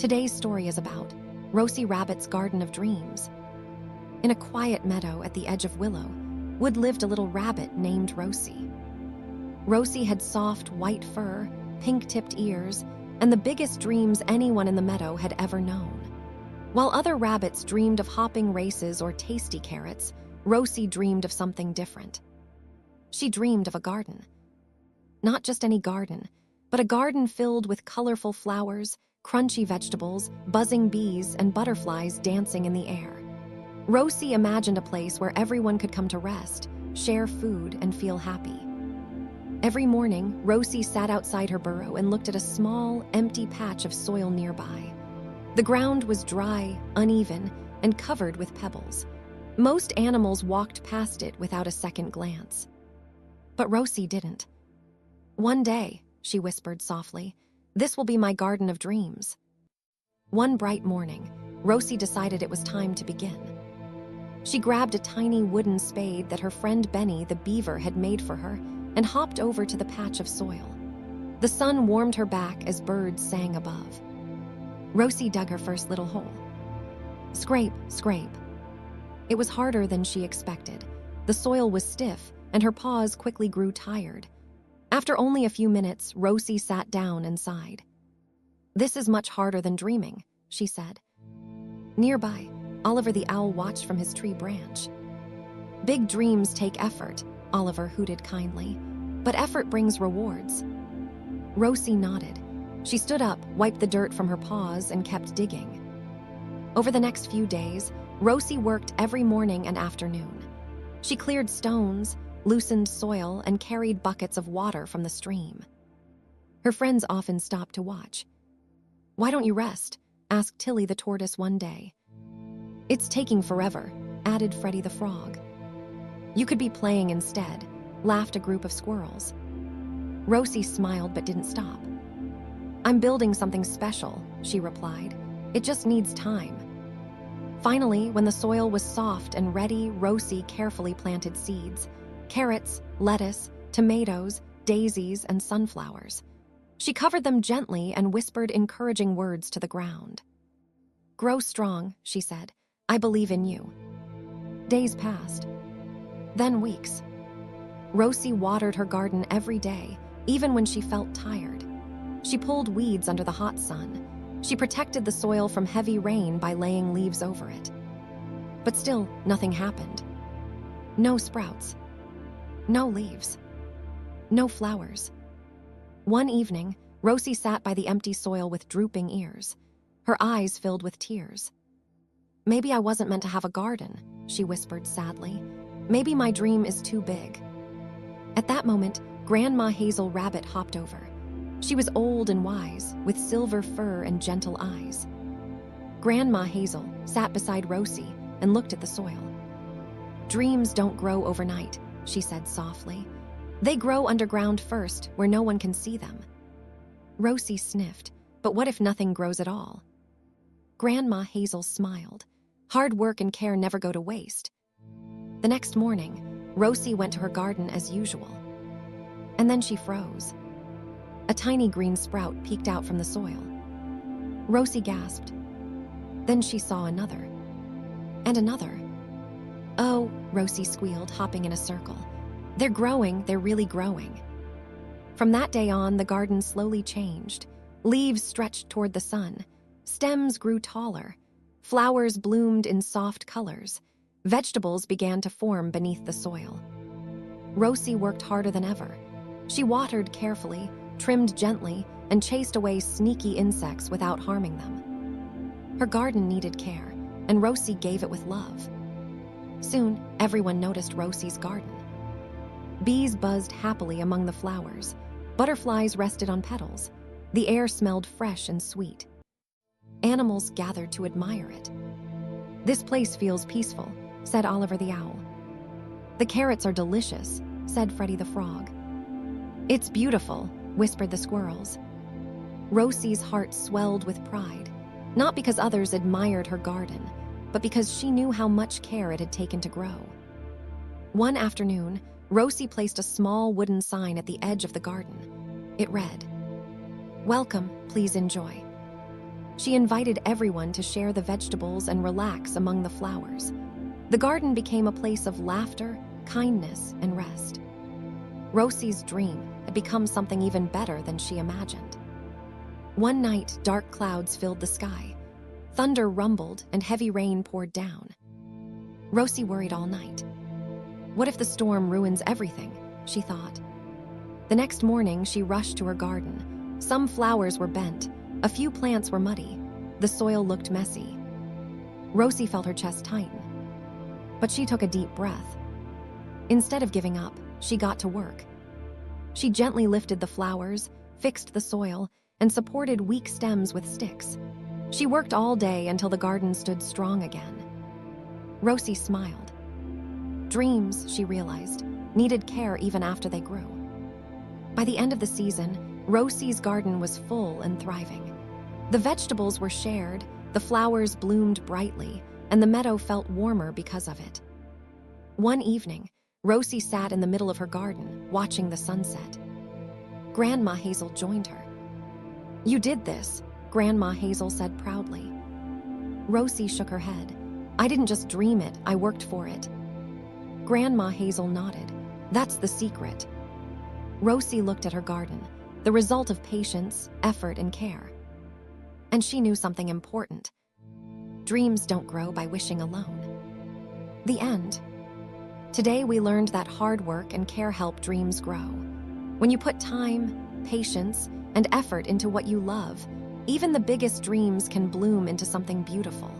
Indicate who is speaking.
Speaker 1: Today's story is about Rosie Rabbit's Garden of Dreams. In a quiet meadow at the edge of Willow Wood lived a little rabbit named Rosie. Rosie had soft white fur, pink-tipped ears, and the biggest dreams anyone in the meadow had ever known. While other rabbits dreamed of hopping races or tasty carrots, Rosie dreamed of something different. She dreamed of a garden. Not just any garden, but a garden filled with colorful flowers, crunchy vegetables, buzzing bees, and butterflies dancing in the air. Rosie imagined a place where everyone could come to rest, share food, and feel happy. Every morning, Rosie sat outside her burrow and looked at a small, empty patch of soil nearby. The ground was dry, uneven, and covered with pebbles. Most animals walked past it without a second glance. But Rosie didn't. "One day," she whispered softly, "this will be my garden of dreams." One bright morning, Rosie decided it was time to begin. She grabbed a tiny wooden spade that her friend Benny the beaver had made for her and hopped over to the patch of soil. The sun warmed her back as birds sang above. Rosie dug her first little hole. Scrape, scrape. It was harder than she expected. The soil was stiff, and her paws quickly grew tired. After only a few minutes, Rosie sat down and sighed. "This is much harder than dreaming," she said. Nearby, Oliver the owl watched from his tree branch. "Big dreams take effort," Oliver hooted kindly, "but effort brings rewards." Rosie nodded. She stood up, wiped the dirt from her paws, and kept digging. Over the next few days, Rosie worked every morning and afternoon. She cleared stones, loosened soil, and carried buckets of water from the stream. Her friends often stopped to watch. "Why don't you rest?" asked Tilly the tortoise one day. "It's taking forever," added Freddie the frog. "You could be playing instead," laughed a group of squirrels. Rosie smiled but didn't stop. "I'm building something special," she replied. "It just needs time." Finally, when the soil was soft and ready, Rosie carefully planted seeds: carrots, lettuce, tomatoes, daisies, and sunflowers. She covered them gently and whispered encouraging words to the ground. "Grow strong," she said. "I believe in you." Days passed. Then weeks. Rosie watered her garden every day, even when she felt tired. She pulled weeds under the hot sun. She protected the soil from heavy rain by laying leaves over it. But still, nothing happened. No sprouts. No leaves. No flowers. One evening, Rosie sat by the empty soil with drooping ears. Her eyes filled with tears. "Maybe I wasn't meant to have a garden," she whispered sadly. "Maybe my dream is too big." At that moment, Grandma Hazel Rabbit hopped over. She was old and wise, with silver fur and gentle eyes. Grandma Hazel sat beside Rosie and looked at the soil. "Dreams don't grow overnight," she said softly. "They grow underground first, where no one can see them." Rosie sniffed, but what if nothing grows at all? Grandma Hazel smiled. Hard work and care never go to waste. The next morning, Rosie went to her garden as usual. And then she froze. A tiny green sprout peeked out from the soil. Rosie gasped. Then she saw another. And another. "Oh," Rosie squealed, hopping in a circle. "They're growing, they're really growing." From that day on, the garden slowly changed. Leaves stretched toward the sun. Stems grew taller. Flowers bloomed in soft colors. Vegetables began to form beneath the soil. Rosie worked harder than ever. She watered carefully, trimmed gently, and chased away sneaky insects without harming them. Her garden needed care, and Rosie gave it with love. Soon, everyone noticed Rosie's garden. Bees buzzed happily among the flowers. Butterflies rested on petals. The air smelled fresh and sweet. Animals gathered to admire it. "This place feels peaceful," said Oliver the owl. "The carrots are delicious," said Freddie the frog. "It's beautiful," whispered the squirrels. Rosie's heart swelled with pride, not because others admired her garden, but because she knew how much care it had taken to grow. One afternoon, Rosie placed a small wooden sign at the edge of the garden. It read, "Welcome, please enjoy." She invited everyone to share the vegetables and relax among the flowers. The garden became a place of laughter, kindness, and rest. Rosie's dream had become something even better than she imagined. One night, dark clouds filled the sky. Thunder rumbled and heavy rain poured down. Rosie worried all night. What if the storm ruins everything? She thought. The next morning, she rushed to her garden. Some flowers were bent. A few plants were muddy. The soil looked messy. Rosie felt her chest tighten. But she took a deep breath. Instead of giving up, she got to work. She gently lifted the flowers, fixed the soil, and supported weak stems with sticks. She worked all day until the garden stood strong again. Rosie smiled. Dreams, she realized, needed care even after they grew. By the end of the season, Rosie's garden was full and thriving. The vegetables were shared, the flowers bloomed brightly, and the meadow felt warmer because of it. One evening, Rosie sat in the middle of her garden, watching the sunset. Grandma Hazel joined her. "You did this," Grandma Hazel said proudly. Rosie shook her head. "I didn't just dream it, I worked for it." Grandma Hazel nodded. "That's the secret." Rosie looked at her garden, the result of patience, effort, and care. And she knew something important. Dreams don't grow by wishing alone. The end. Today we learned that hard work and care help dreams grow. When you put time, patience, and effort into what you love, even the biggest dreams can bloom into something beautiful.